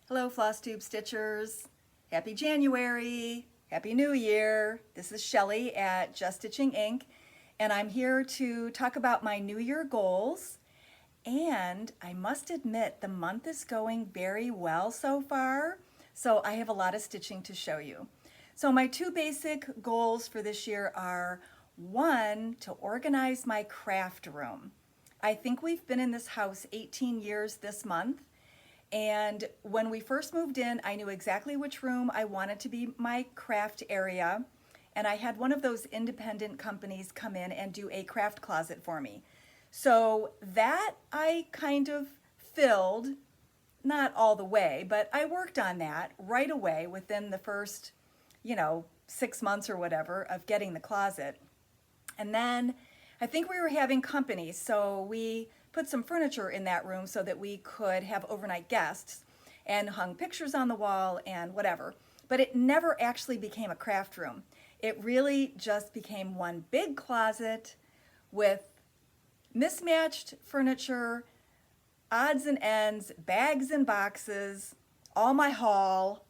Hello, FlossTube Stitchers. Happy January. Happy New Year. This is Shelly at Just Stitching Inc. And I'm here to talk about my New Year goals. And I must admit, the month is going very well so far. So I have a lot of stitching to show you. So my two basic goals for this year are, one, to organize my craft room. I think we've been in this house 18 years this month. And when we first moved in, I knew exactly which room I wanted to be my craft area. And I had one of those independent companies come in and do a craft closet for me. So that I kind of filled, not all the way, but I worked on that right away within the first, 6 months or whatever of getting the closet. And then I think we were having company, so we put some furniture in that room so that we could have overnight guests and hung pictures on the wall and whatever. But it never actually became a craft room. It really just became one big closet with mismatched furniture, odds and ends, bags and boxes, all my haul.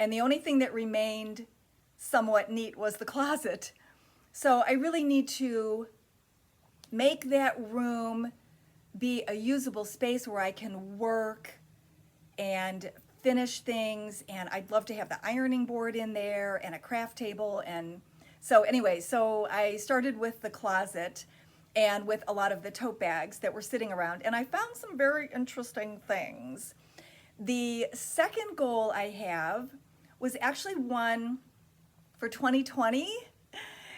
And the only thing that remained somewhat neat was the closet. So I really need to make that room be a usable space where I can work and finish things, and I'd love to have the ironing board in there and a craft table. And so anyway, so I started with the closet and with a lot of the tote bags that were sitting around, and I found some very interesting things. The second goal I have was actually one for 2020.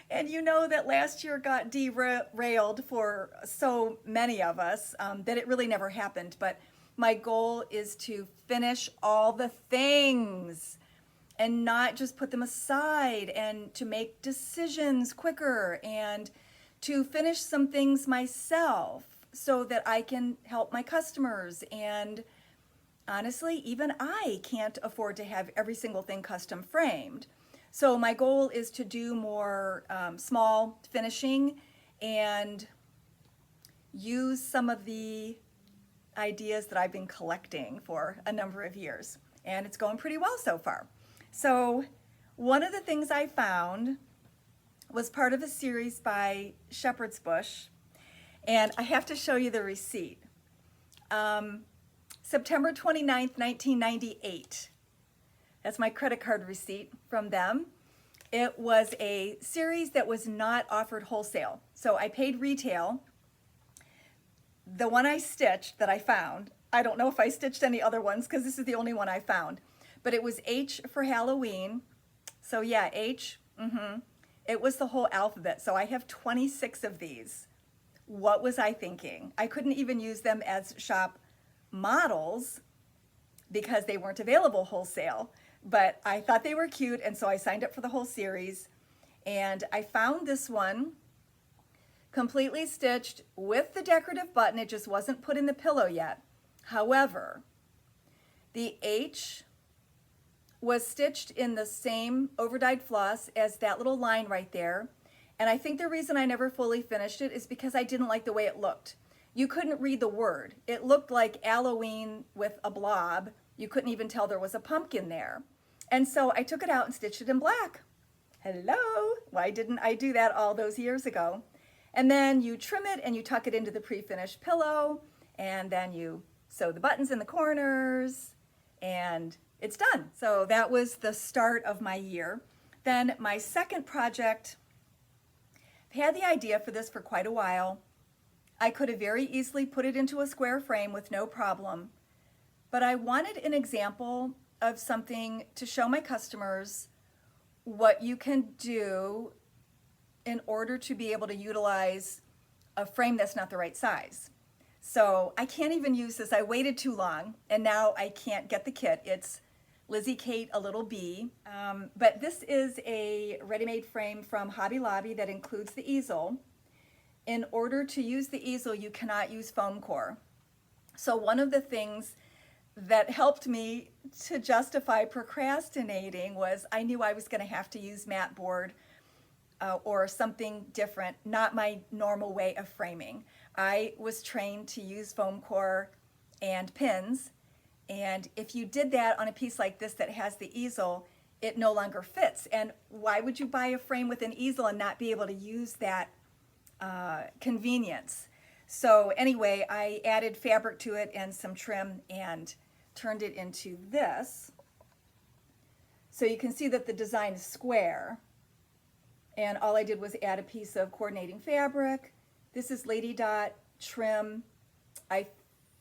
And you know that last year got derailed for so many of us that it really never happened. But my goal is to finish all the things and not just put them aside, and to make decisions quicker and to finish some things myself so that I can help my customers. And honestly, even I can't afford to have every single thing custom framed. So my goal is to do more small finishing and use some of the ideas that I've been collecting for a number of years. And it's going pretty well so far. So one of the things I found was part of a series by Shepherd's Bush. And I have to show you the receipt. September 29th, 1998. That's my credit card receipt from them. It was a series that was not offered wholesale. So I paid retail. The one I stitched that I found, I don't know if I stitched any other ones because this is the only one I found, but it was H for Halloween. So yeah, H, It was the whole alphabet. So I have 26 of these. What was I thinking? I couldn't even use them as shop models because they weren't available wholesale. But I thought they were cute, and so I signed up for the whole series. And I found this one completely stitched with the decorative button. It just wasn't put in the pillow yet. However, the H was stitched in the same overdyed floss as that little line right there. And I think the reason I never fully finished it is because I didn't like the way it looked. You couldn't read the word. It looked like Halloween with a blob. You couldn't even tell there was a pumpkin there. And so I took it out and stitched it in black. Hello, why didn't I do that all those years ago? And then you trim it and you tuck it into the pre-finished pillow, and then you sew the buttons in the corners, and it's done. So that was the start of my year. Then my second project, I had the idea for this for quite a while. I could have very easily put it into a square frame with no problem, but I wanted an example of something to show my customers what you can do in order to be able to utilize a frame that's not the right size. So I can't even use this. I waited too long, and now I can't get the kit. It's Lizzie Kate, a little bee. But this is a ready-made frame from Hobby Lobby that includes the easel. In order to use the easel, you cannot use foam core. So one of the things that helped me to justify procrastinating was I knew I was going to have to use mat board or something different, not my normal way of framing. I was trained to use foam core and pins, And if you did that on a piece like this that has the easel, it no longer fits. And why would you buy a frame with an easel and not be able to use that convenience? So anyway, I added fabric to it and some trim and turned it into this. So you can see that the design is square. And all I did was add a piece of coordinating fabric. This is Lady Dot trim. I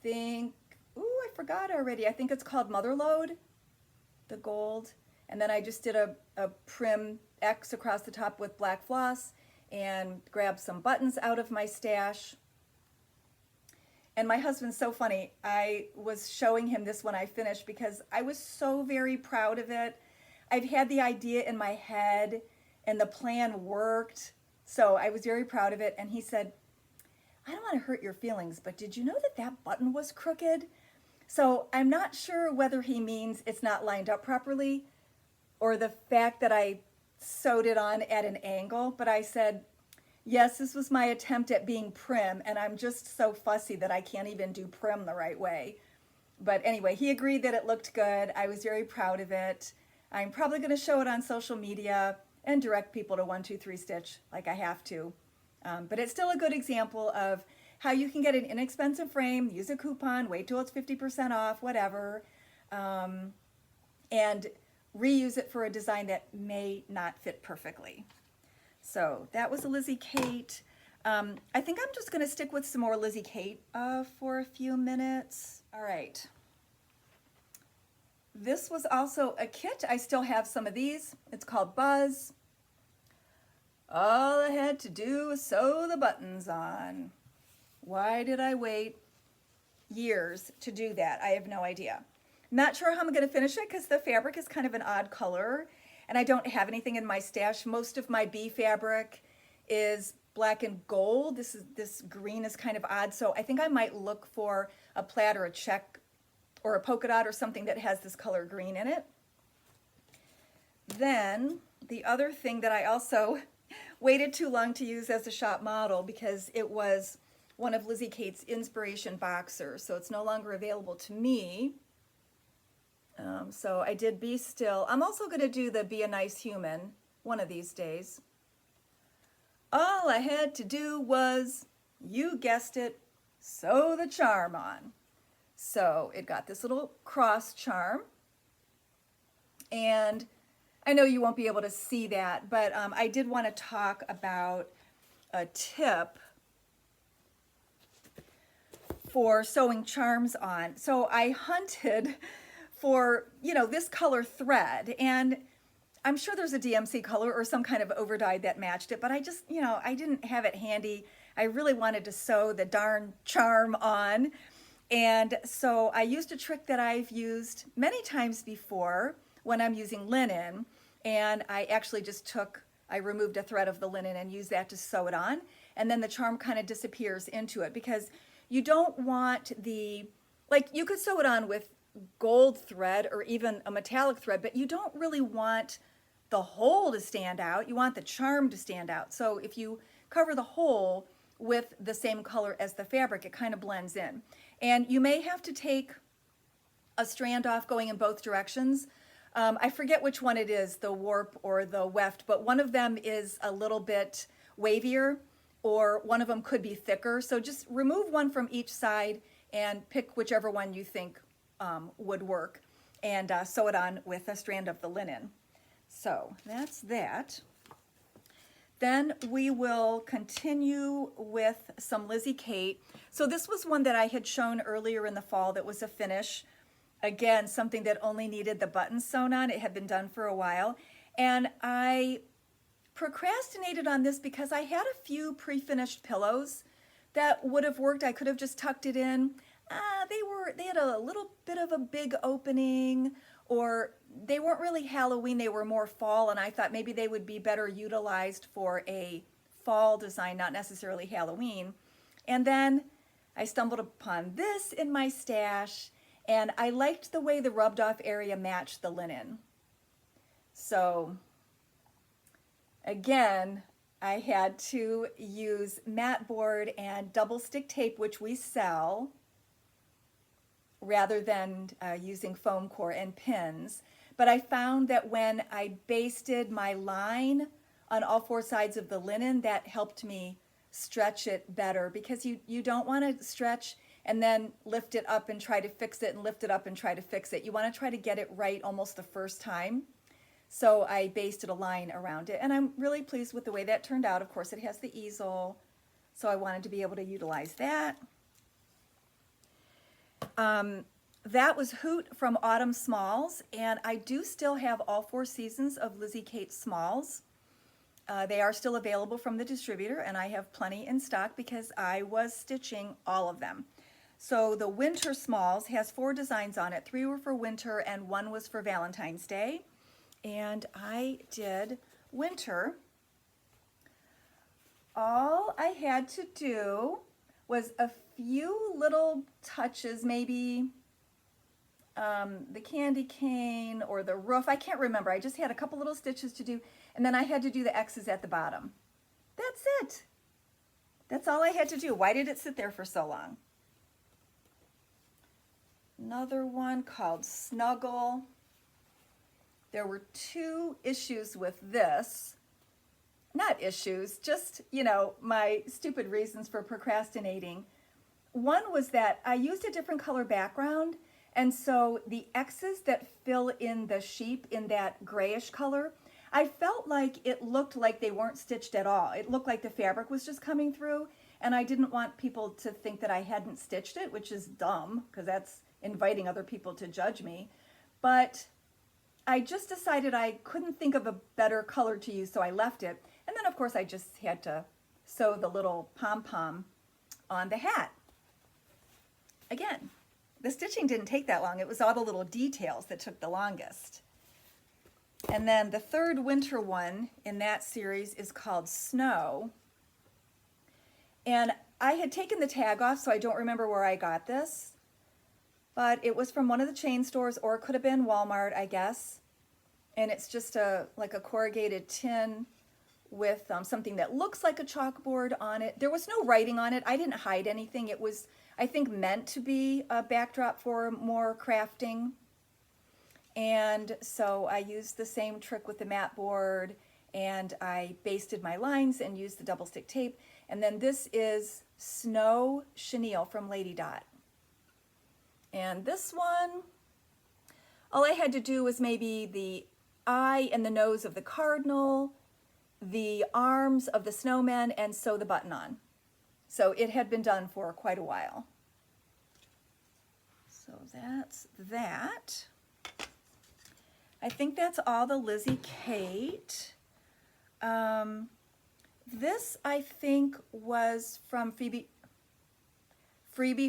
think, ooh, I forgot already. I think it's called Motherlode, the gold. And then I just did a prim X across the top with black floss and grabbed some buttons out of my stash. And my husband's so funny. I was showing him this when I finished because I was so very proud of it. I've had the idea in my head and the plan worked. So I was very proud of it. And he said, I don't want to hurt your feelings, but did you know that that button was crooked? So I'm not sure whether he means it's not lined up properly or the fact that I sewed it on at an angle. But I said, yes, this was my attempt at being prim, and I'm just so fussy that I can't even do prim the right way. But anyway, he agreed that it looked good. I was very proud of it. I'm probably going to show it on social media and direct people to 1, 2, 3 Stitch like I have to. But it's still a good example of how you can get an inexpensive frame, use a coupon, wait till it's 50% off, whatever, and reuse it for a design that may not fit perfectly. So that was a Lizzie Kate. I think I'm just going to stick with some more Lizzie Kate for a few minutes. All right. This was also a kit. I still have some of these. It's called Buzz. All I had to do was sew the buttons on. Why did I wait years to do that? I have no idea. Not sure how I'm going to finish it because the fabric is kind of an odd color and I don't have anything in my stash. Most of my bee fabric is black and gold. This green is kind of odd, so I think I might look for a plaid or a check or a polka dot or something that has this color green in it. Then the other thing that I also waited too long to use as a shop model because it was one of Lizzie Kate's inspiration boxers, so it's no longer available to me. So I did Be Still. I'm also going to do the Be a Nice Human one of these days. All I had to do was, you guessed it, sew the charm on. So it got this little cross charm. And I know you won't be able to see that, but I did want to talk about a tip for sewing charms on. So I hunted for, this color thread, and I'm sure there's a DMC color or some kind of overdyed that matched it, but I just, I didn't have it handy. I really wanted to sew the darn charm on. And so I used a trick that I've used many times before when I'm using linen, and I actually just I removed a thread of the linen and used that to sew it on, and then the charm kind of disappears into it because you don't want you could sew it on with gold thread or even a metallic thread, but you don't really want the hole to stand out. You want the charm to stand out. So if you cover the hole with the same color as the fabric, it kind of blends in. And you may have to take a strand off going in both directions. I forget which one it is, the warp or the weft, but one of them is a little bit wavier or one of them could be thicker. So just remove one from each side and pick whichever one you think would work and sew it on with a strand of the linen. So that's that. Then we will continue with some Lizzie Kate. So this was one that I had shown earlier in the fall that was a finish. Again, something that only needed the buttons sewn on. It had been done for a while. And I procrastinated on this because I had a few pre-finished pillows that would have worked. I could have just tucked it in. They had a little bit of a big opening, or they weren't really Halloween, they were more fall, and I thought maybe they would be better utilized for a fall design, not necessarily Halloween. And then I stumbled upon this in my stash, and I liked the way the rubbed off area matched the linen. So again, I had to use mat board and double stick tape, which we sell, rather than using foam core and pins. But I found that when I basted my line on all four sides of the linen, that helped me stretch it better, because you don't want to stretch and then lift it up and try to fix it and lift it up and try to fix it. You want to try to get it right almost the first time. So I basted a line around it, and I'm really pleased with the way that turned out. Of course, it has the easel, so I wanted to be able to utilize that. That was Hoot from Autumn Smalls, and I do still have all four seasons of Lizzie Kate Smalls. They are still available from the distributor, and I have plenty in stock because I was stitching all of them. So the Winter Smalls has 4 designs on it. 3 were for winter and 1 was for Valentine's Day. And I did winter. All I had to do was a few little touches, maybe the candy cane or the roof. I can't remember. I just had a couple little stitches to do, and then I had to do the X's at the bottom. That's it. That's all I had to do. Why did it sit there for so long? Another one called Snuggle. There were 2 issues with this. Not issues, just, you know, my stupid reasons for procrastinating. One was that I used a different color background, and so the X's that fill in the sheep in that grayish color, I felt like it looked like they weren't stitched at all. It looked like the fabric was just coming through, and I didn't want people to think that I hadn't stitched it, which is dumb, because that's inviting other people to judge me. But I just decided I couldn't think of a better color to use, so I left it. And then, of course, I just had to sew the little pom-pom on the hat. Again, the stitching didn't take that long. It was all the little details that took the longest. And then the third winter one in that series is called Snow. And I had taken the tag off, so I don't remember where I got this. But it was from one of the chain stores, or it could have been Walmart, I guess. And it's just like a corrugated tin with something that looks like a chalkboard on it. There was no writing on it. I didn't hide anything. It was, I think, meant to be a backdrop for more crafting. And so I used the same trick with the mat board, and I basted my lines and used the double stick tape. And then this is Snow Chenille from Lady Dot. And this one, all I had to do was maybe the eye and the nose of the cardinal, the arms of the snowman, and sew the button on. So it had been done for quite a while. So that's that. I think that's all the Lizzie Kate. This, I think, was from Freebie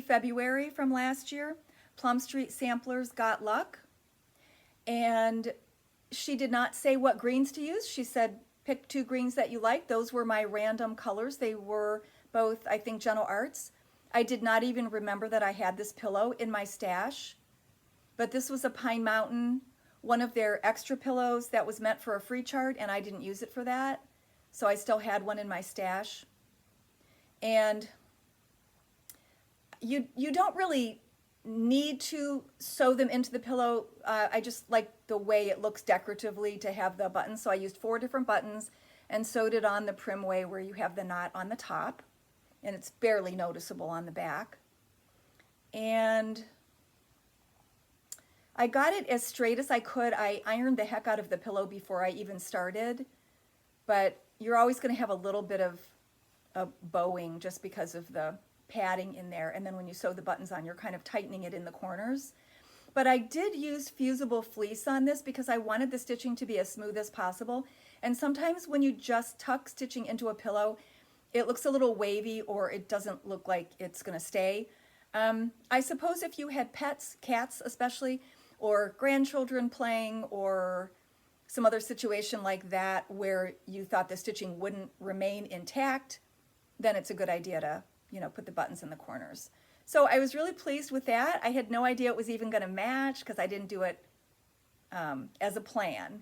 February from last year. Plum Street Samplers Got Luck. And she did not say what greens to use. She said, pick 2 greens that you like. Those were my random colors. They were both, I think, Gentle Arts. I did not even remember that I had this pillow in my stash. But this was a Pine Mountain, one of their extra pillows that was meant for a free chart, and I didn't use it for that. So I still had one in my stash. And you don't really need to sew them into the pillow. I just like the way it looks decoratively to have the buttons. So I used 4 different buttons and sewed it on the prim way where you have the knot on the top, and it's barely noticeable on the back. And I got it as straight as I could. I ironed the heck out of the pillow before I even started, but you're always going to have a little bit of bowing just because of the padding in there, and then when you sew the buttons on, you're kind of tightening it in the corners. But I did use fusible fleece on this because I wanted the stitching to be as smooth as possible, and sometimes when you just tuck stitching into a pillow, it looks a little wavy, or it doesn't look like it's going to stay. I suppose if you had pets, cats especially, or grandchildren playing, or some other situation like that where you thought the stitching wouldn't remain intact, then it's a good idea to, you know, put the buttons in the corners. So I was really pleased with that. I had no idea it was even going to match because I didn't do it as a plan,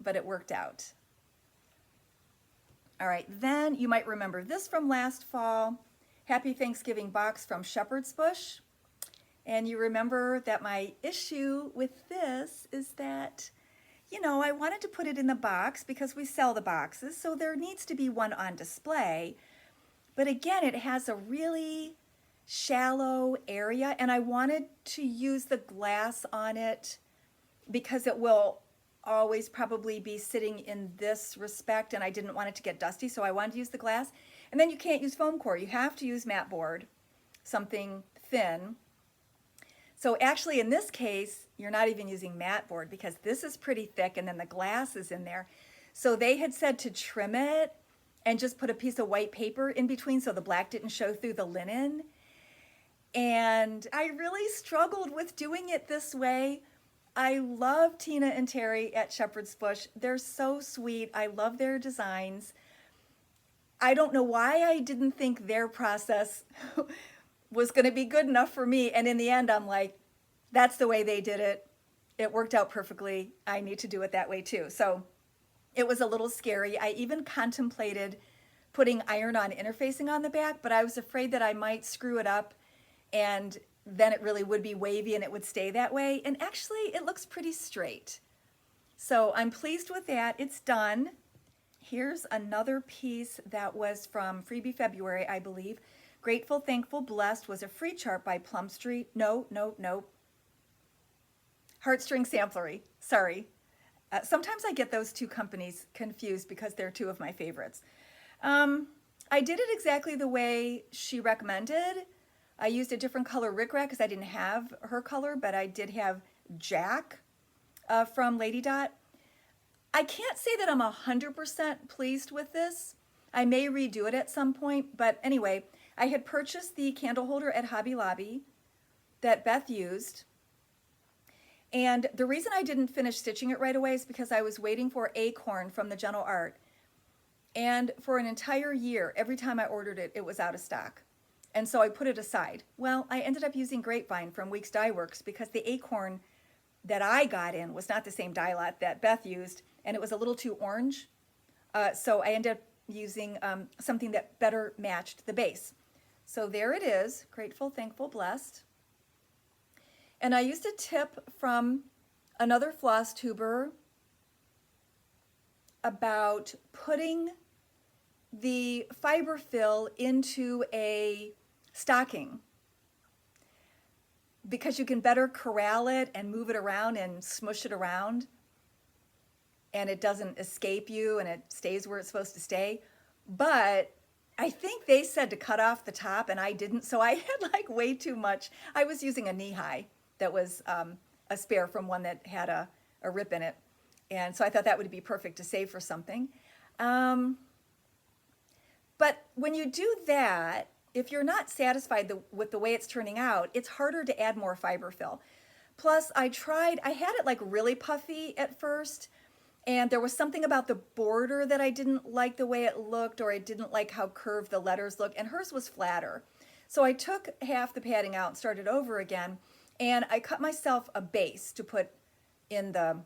but it worked out. All right, then you might remember this from last fall, Happy Thanksgiving box from Shepherd's Bush. And you remember that my issue with this is that, you know, I wanted to put it in the box because we sell the boxes, so there needs to be one on display. But again, it has a really shallow area, and I wanted to use the glass on it because it will always probably be sitting in this respect, and I didn't want it to get dusty, so I wanted to use the glass. And then you can't use foam core. You have to use mat board, something thin. So actually in this case, you're not even using mat board because this is pretty thick and then the glass is in there. So they had said to trim it and just put a piece of white paper in between so the black didn't show through the linen. And I really struggled with doing it this way. I love Tina and Terry at Shepherd's Bush. They're so sweet. I love their designs. I don't know why I didn't think their process was going to be good enough for me. And in the end, I'm like, that's the way they did it. It worked out perfectly. I need to do it that way too. So it was a little scary. I even contemplated putting iron-on interfacing on the back, but I was afraid that I might screw it up and then it really would be wavy and it would stay that way. And actually, it looks pretty straight. So I'm pleased with that. It's done. Here's another piece that was from Freebie February, I believe. Grateful, Thankful, Blessed was a free chart by Plum Street. No. Heartstring Samplery. Sorry. Sometimes I get those two companies confused because they're two of my favorites. I did it exactly the way she recommended. I used a different color rickrack because I didn't have her color, but I did have Jack from Lady Dot. I can't say that I'm 100% pleased with this. I may redo it at some point, but anyway, I had purchased the candle holder at Hobby Lobby that Beth used. And the reason I didn't finish stitching it right away is because I was waiting for Acorn from the Gentle Art. And for an entire year, every time I ordered it, it was out of stock. And so I put it aside. Well, I ended up using Grapevine from Weeks Dye Works because the Acorn that I got in was not the same dye lot that Beth used, and it was a little too orange. So I ended up using something that better matched the base. So there it is, Grateful, Thankful, Blessed. And I used a tip from another floss tuber about putting the fiber fill into a stocking because you can better corral it and move it around and smush it around and it doesn't escape you and it stays where it's supposed to stay. But I think they said to cut off the top and I didn't, so I had like way too much. I was using a knee-high that was a spare from one that had a rip in it. And so I thought that would be perfect to save for something. But when you do that, if you're not satisfied with the way it's turning out, it's harder to add more fiber fill. Plus, I had it like really puffy at first, and there was something about the border that I didn't like the way it looked, or I didn't like how curved the letters looked, and hers was flatter. So I took half the padding out and started over again, and I cut myself a base to put in the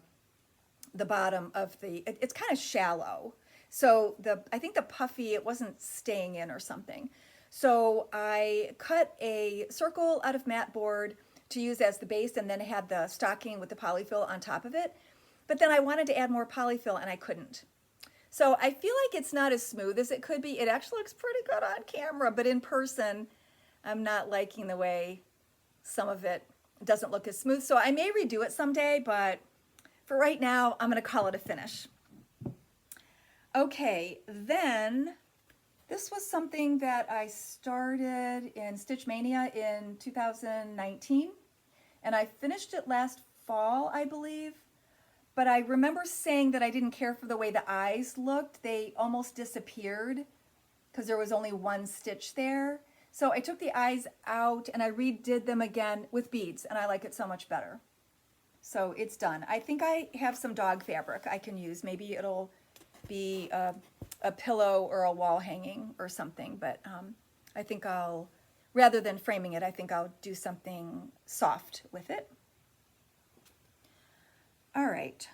bottom of it's kind of shallow. So I think the puffy, it wasn't staying in or something. So I cut a circle out of mat board to use as the base and then had the stocking with the polyfill on top of it. But then I wanted to add more polyfill and I couldn't. So I feel like it's not as smooth as it could be. It actually looks pretty good on camera, but in person, I'm not liking the way some of it doesn't look as smooth. So I may redo it someday, but for right now, I'm gonna call it a finish. Okay, then this was something that I started in Stitch Mania in 2019, and I finished it last fall, I believe. But I remember saying that I didn't care for the way the eyes looked. They almost disappeared because there was only one stitch there. So I took the eyes out and I redid them again with beads, and I like it so much better. So it's done. I think I have some dog fabric I can use. Maybe it'll be a pillow or a wall hanging or something, but I think rather than framing it, I think I'll do something soft with it. All right,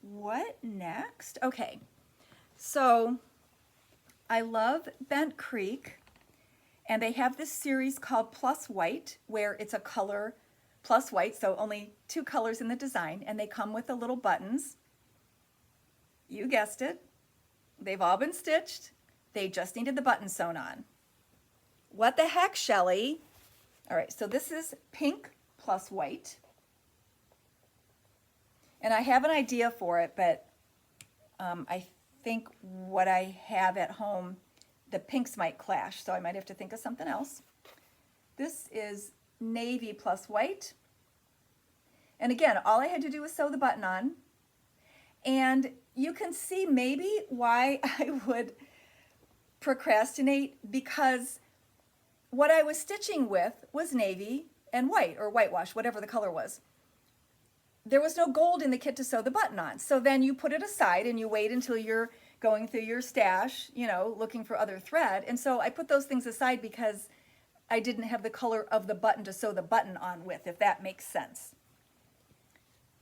what next? Okay, so I love Bent Creek, And they have this series called Plus White, where it's a color plus white, so only 2 colors in the design, and they come with the little buttons. You guessed it. They've all been stitched. They just needed the button sewn on. What the heck, Shelly? All right, so this is pink plus white. And I have an idea for it, but I think what I have at home, the pinks might clash, so I might have to think of something else. This is navy plus white. And again, all I had to do was sew the button on. And you can see maybe why I would procrastinate, because what I was stitching with was navy and white, or whitewash, whatever the color was. There was no gold in the kit to sew the button on. So then you put it aside and you wait until you're going through your stash, you know, looking for other thread. And so I put those things aside because I didn't have the color of the button to sew the button on with, if that makes sense.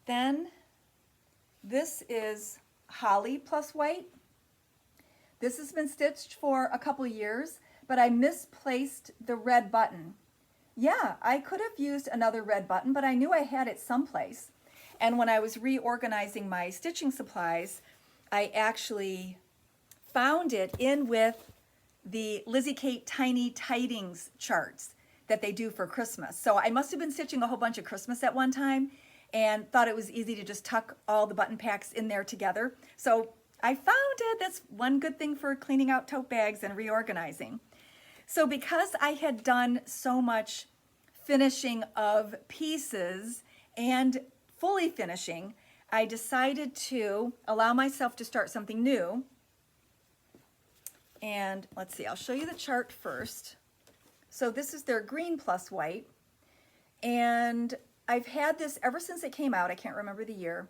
Then this is holly plus white. This has been stitched for a couple years, but I misplaced the red button. Yeah, I could have used another red button, but I knew I had it someplace. And when I was reorganizing my stitching supplies, I actually found it in with the Lizzie Kate Tiny Tidings charts that they do for Christmas. So I must have been stitching a whole bunch of Christmas at one time and thought it was easy to just tuck all the button packs in there together. So I found it. That's one good thing for cleaning out tote bags and reorganizing. So because I had done so much finishing of pieces and fully finishing, I decided to allow myself to start something new. And let's see, I'll show you the chart first. So this is their green plus white. And I've had this ever since it came out. I can't remember the year.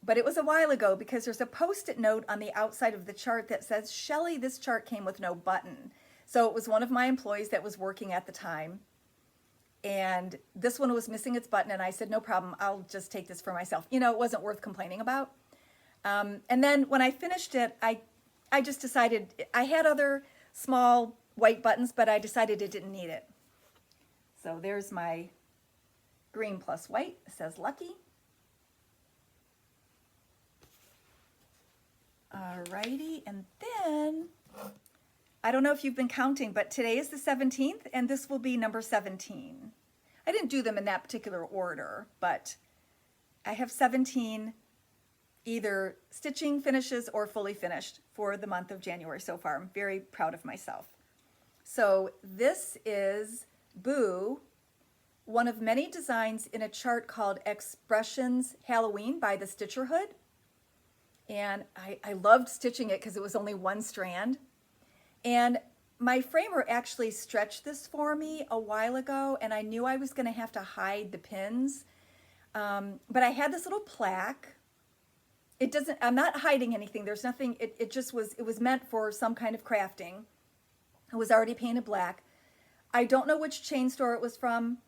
But it was a while ago, because there's a post-it note on the outside of the chart that says, Shelly, this chart came with no button. So it was one of my employees that was working at the time. And this one was missing its button, and I said, no problem, I'll just take this for myself. You know, it wasn't worth complaining about. And then when I finished it, I just decided, I had other small white buttons, but I decided it didn't need it. So there's my green plus white. It says lucky. Alrighty, and then, I don't know if you've been counting, but today is the 17th, and this will be number 17. I didn't do them in that particular order, but I have 17 either stitching finishes or fully finished for the month of January so far. I'm very proud of myself. So this is Boo, one of many designs in a chart called Expressions Halloween by the Stitcher Hood. And I loved stitching it because it was only one strand. And my framer actually stretched this for me a while ago, and I knew I was going to have to hide the pins. But I had this little plaque. It doesn't, I'm not hiding anything. There's nothing, it just was, it was meant for some kind of crafting. It was already painted black. I don't know which chain store it was from.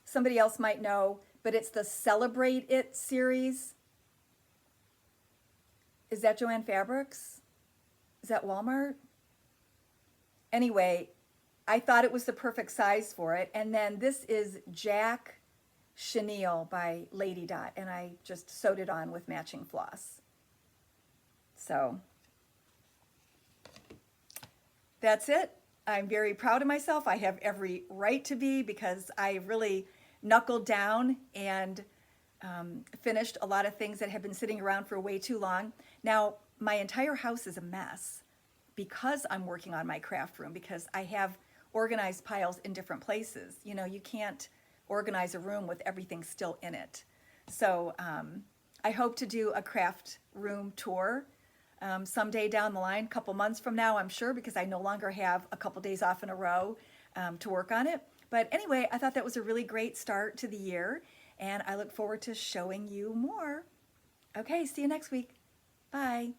Somebody else might know, but it's the Celebrate It series. Is that Joann Fabrics? Is that Walmart? Anyway, I thought it was the perfect size for it. And then this is Jack Chenille by Lady Dot, and I just sewed it on with matching floss. So that's it. I'm very proud of myself. I have every right to be, because I really knuckled down and finished a lot of things that have been sitting around for way too long. Now, my entire house is a mess because I'm working on my craft room, because I have organized piles in different places. You know, you can't organize a room with everything still in it. So I hope to do a craft room tour someday down the line, a couple months from now, I'm sure, because I no longer have a couple days off in a row to work on it. But anyway, I thought that was a really great start to the year, and I look forward to showing you more. Okay, see you next week. Bye.